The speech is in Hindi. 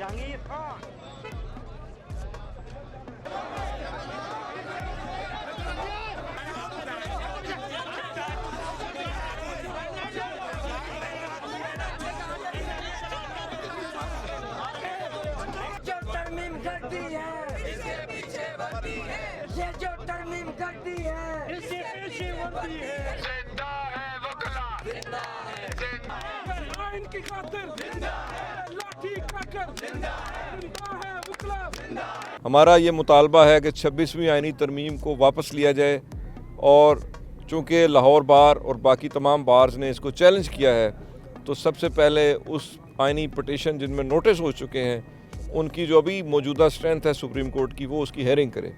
जो तरमीम करती है इसके पीछे बनती है, ये जो तरमीम करती है इसके पीछे बनती है। जिंदा है वकला, जिंदा है, जिंदा है आइन की खातिर, जिंदा है लाठी खाकर, जिंदा है वकला, जिंदा है। हमारा ये मुतालबा है कि 26वीं आइनी तरमीम को वापस लिया जाए और चूँकि लाहौर बार और बाकी तमाम बार्स ने इसको चैलेंज किया है तो सबसे पहले उस आइनी पटिशन जिनमें नोटिस हो चुके हैं उनकी जो अभी मौजूदा स्ट्रेंथ है सुप्रीम कोर्ट की वो उसकी हेयरिंग करे।